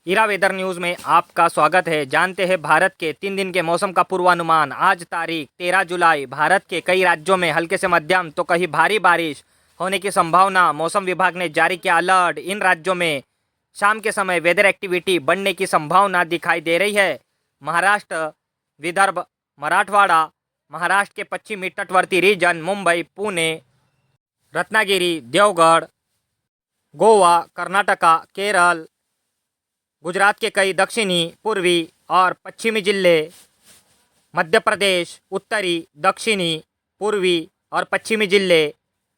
इरा weather news में आपका स्वागत है। जानते हैं भारत के 3 दिन के मौसम का पूर्वानुमान। आज तारीख 13 जुलाई। भारत के कई राज्यों में हल्के से मध्यम तो कहीं भारी बारिश होने की संभावना। मौसम विभाग ने जारी किया अलर्ट। इन राज्यों में शाम के समय वेदर एक्टिविटी बढ़ने की संभावना दिखाई दे रही है। महाराष्ट्र, विदर्भ, मराठवाड़ा, महाराष्ट्र के पश्चिमी तटवर्ती रीजन, मुंबई, पुणे, रत्नागिरी, देवगढ़, गोवा, कर्नाटका, केरल, गुजरात के कई दक्षिणी, पूर्वी और पश्चिमी जिले, मध्य प्रदेश, उत्तरी, दक्षिणी, पूर्वी और पश्चिमी जिले,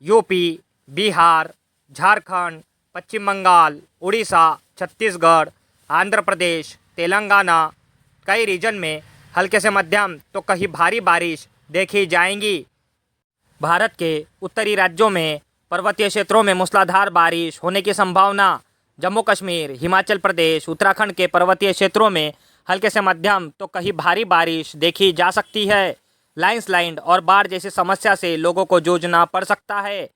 यूपी, बिहार, झारखंड, पश्चिम बंगाल, उड़ीसा, छत्तीसगढ़, आंध्र प्रदेश, तेलंगाना, कई रीजन में हल्के से मध्यम तो कहीं भारी बारिश देखी जाएंगी। भारत के उत्तरी राज्यों में पर्वतीय क्षेत्रों में मूसलाधार बारिश होने की संभावना। जम्मू कश्मीर, हिमाचल प्रदेश, उत्तराखंड के पर्वतीय क्षेत्रों में हल्के से मध्यम तो कहीं भारी बारिश देखी जा सकती है। लैंडस्लाइड और बाढ़ जैसी समस्या से लोगों को जूझना पड़ सकता है।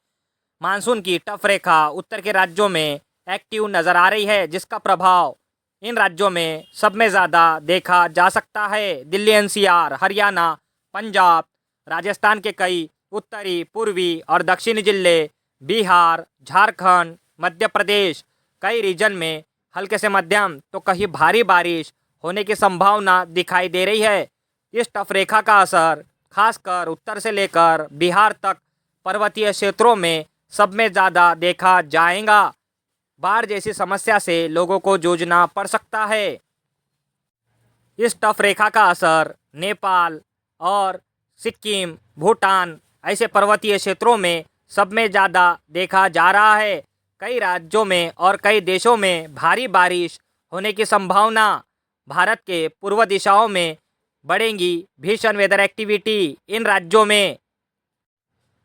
मानसून की टफ रेखा उत्तर के राज्यों में एक्टिव नज़र आ रही है, जिसका प्रभाव इन राज्यों में सब में ज़्यादा देखा जा सकता है। दिल्ली, एनसीआर, हरियाणा, पंजाब, राजस्थान के कई उत्तरी, पूर्वी और दक्षिणी जिले, बिहार, झारखंड, मध्य प्रदेश, कई रीजन में हल्के से मध्यम तो कहीं भारी बारिश होने की संभावना दिखाई दे रही है। इस टफ रेखा का असर खासकर उत्तर से लेकर बिहार तक पर्वतीय क्षेत्रों में सब में ज़्यादा देखा जाएगा। बाढ़ जैसी समस्या से लोगों को जूझना पड़ सकता है। इस टफ रेखा का असर नेपाल और सिक्किम, भूटान ऐसे पर्वतीय क्षेत्रों में सब में ज़्यादा देखा जा रहा है। कई राज्यों में और कई देशों में भारी बारिश होने की संभावना। भारत के पूर्व दिशाओं में बढ़ेंगी भीषण वेदर एक्टिविटी। इन राज्यों में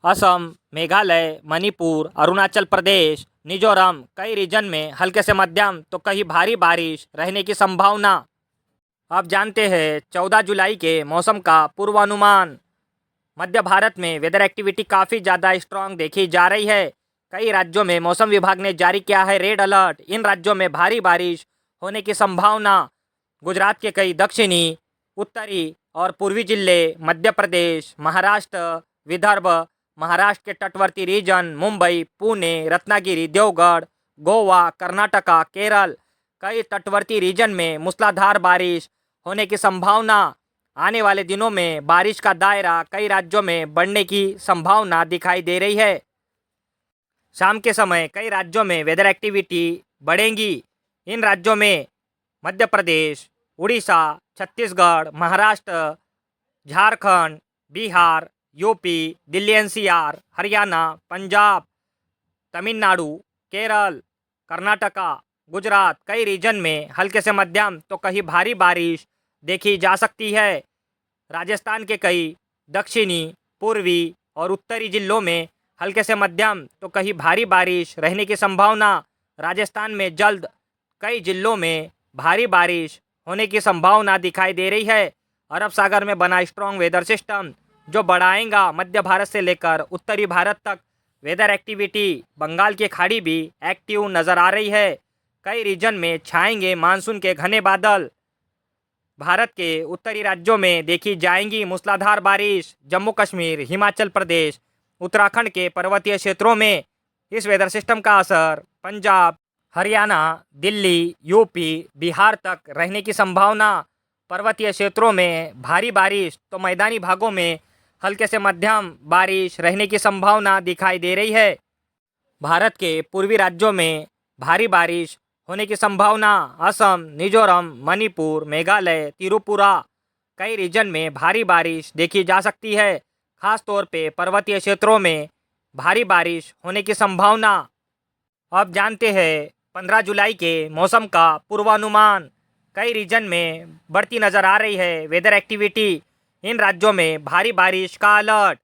असम, मेघालय, मणिपुर, अरुणाचल प्रदेश, मिजोरम, कई रीजन में हल्के से मध्यम तो कहीं भारी बारिश रहने की संभावना। अब जानते हैं 14 जुलाई के मौसम का पूर्वानुमान। मध्य भारत में वेदर एक्टिविटी काफ़ी ज़्यादा स्ट्रांग देखी जा रही है। कई राज्यों में मौसम विभाग ने जारी किया है रेड अलर्ट। इन राज्यों में भारी बारिश होने की संभावना। गुजरात के कई दक्षिणी, उत्तरी और पूर्वी जिले, मध्य प्रदेश, महाराष्ट्र, विदर्भ, महाराष्ट्र के तटवर्ती रीजन, मुंबई, पुणे, रत्नागिरी, देवगढ़, गोवा, कर्नाटका, केरल, कई तटवर्ती रीजन में मूसलाधार बारिश होने की संभावना। आने वाले दिनों में बारिश का दायरा कई राज्यों में बढ़ने की संभावना दिखाई दे रही है। शाम के समय कई राज्यों में वेदर एक्टिविटी बढ़ेंगी। इन राज्यों में मध्य प्रदेश, उड़ीसा, छत्तीसगढ़, महाराष्ट्र, झारखंड, बिहार, यूपी, दिल्ली एनसीआर, हरियाणा, पंजाब, तमिलनाडु, केरल, कर्नाटका, गुजरात, कई रीजन में हल्के से मध्यम तो कहीं भारी बारिश देखी जा सकती है। राजस्थान के कई दक्षिणी, पूर्वी और उत्तरी जिलों में हल्के से मध्यम तो कहीं भारी बारिश रहने की संभावना। राजस्थान में जल्द कई जिलों में भारी बारिश होने की संभावना दिखाई दे रही है। अरब सागर में बना स्ट्रॉन्ग वेदर सिस्टम जो बढ़ाएगा मध्य भारत से लेकर उत्तरी भारत तक वेदर एक्टिविटी। बंगाल की खाड़ी भी एक्टिव नज़र आ रही है। कई रीजन में छाएंगे मानसून के घने बादल। भारत के उत्तरी राज्यों में देखी जाएंगी मूसलाधार बारिश। जम्मू कश्मीर, हिमाचल प्रदेश, उत्तराखंड के पर्वतीय क्षेत्रों में इस वेदर सिस्टम का असर पंजाब, हरियाणा, दिल्ली, यूपी, बिहार तक रहने की संभावना। पर्वतीय क्षेत्रों में भारी बारिश तो मैदानी भागों में हल्के से मध्यम बारिश रहने की संभावना दिखाई दे रही है। भारत के पूर्वी राज्यों में भारी बारिश होने की संभावना। असम, मिजोरम, मणिपुर, मेघालय, त्रिपुरा, कई रीजन में भारी बारिश देखी जा सकती है। खास तौर पे पर्वतीय क्षेत्रों में भारी बारिश होने की संभावना। अब जानते हैं 15 जुलाई के मौसम का पूर्वानुमान। कई रीजन में बढ़ती नज़र आ रही है वेदर एक्टिविटी। इन राज्यों में भारी बारिश का अलर्ट।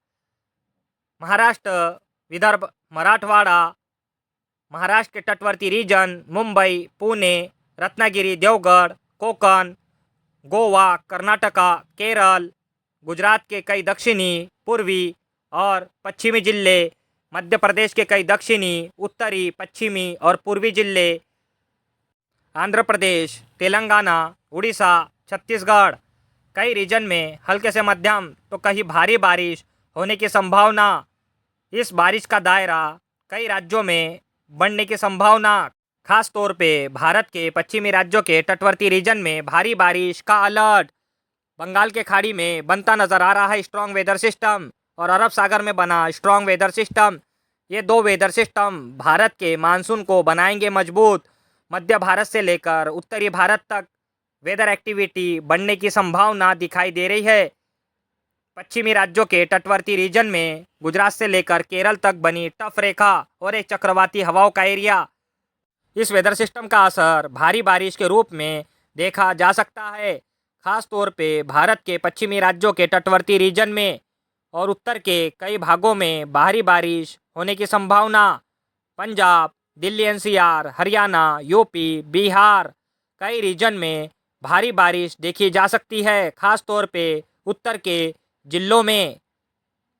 महाराष्ट्र, विदर्भ, मराठवाड़ा, महाराष्ट्र के तटवर्ती रीजन, मुंबई, पुणे, रत्नागिरी, देवगढ़, कोकण, गोवा, कर्नाटका, केरल, गुजरात के कई दक्षिणी, पूर्वी और पश्चिमी जिले, मध्य प्रदेश के कई दक्षिणी, उत्तरी, पश्चिमी और पूर्वी जिले, आंध्र प्रदेश, तेलंगाना, उड़ीसा, छत्तीसगढ़ कई रीजन में हल्के से मध्यम तो कहीं भारी बारिश होने की संभावना। इस बारिश का दायरा कई राज्यों में बढ़ने की संभावना। खास तौर पे भारत के पश्चिमी राज्यों के तटवर्ती रीजन में भारी बारिश का अलर्ट। बंगाल के खाड़ी में बनता नजर आ रहा है स्ट्रॉन्ग वेदर सिस्टम और अरब सागर में बना स्ट्रॉन्ग वेदर सिस्टम। ये दो वेदर सिस्टम भारत के मानसून को बनाएंगे मजबूत। मध्य भारत से लेकर उत्तरी भारत तक वेदर एक्टिविटी बढ़ने की संभावना दिखाई दे रही है। पश्चिमी राज्यों के तटवर्ती रीजन में गुजरात से लेकर केरल तक बनी टफ रेखा और एक चक्रवाती हवाओं का एरिया। इस वेदर सिस्टम का असर भारी बारिश के रूप में देखा जा सकता है, खास तौर पे भारत के पश्चिमी राज्यों के तटवर्ती रीजन में और उत्तर के कई भागों में भारी बारिश होने की संभावना। पंजाब, दिल्ली एनसीआर, हरियाणा, यूपी, बिहार कई रीजन में भारी बारिश देखी जा सकती है, खास तौर पे उत्तर के जिलों में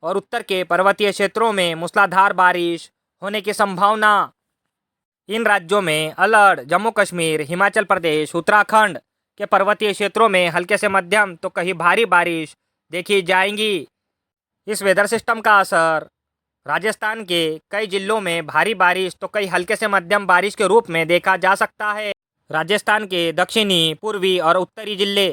और उत्तर के पर्वतीय क्षेत्रों में मूसलाधार बारिश होने की संभावना। इन राज्यों में अलर्ट जम्मू कश्मीर, हिमाचल प्रदेश, उत्तराखंड के पर्वतीय क्षेत्रों में हल्के से मध्यम तो कहीं भारी बारिश देखी जाएंगी। इस वेदर सिस्टम का असर राजस्थान के कई जिलों में भारी बारिश तो कई हल्के से मध्यम बारिश के रूप में देखा जा सकता है। राजस्थान के दक्षिणी, पूर्वी और उत्तरी जिले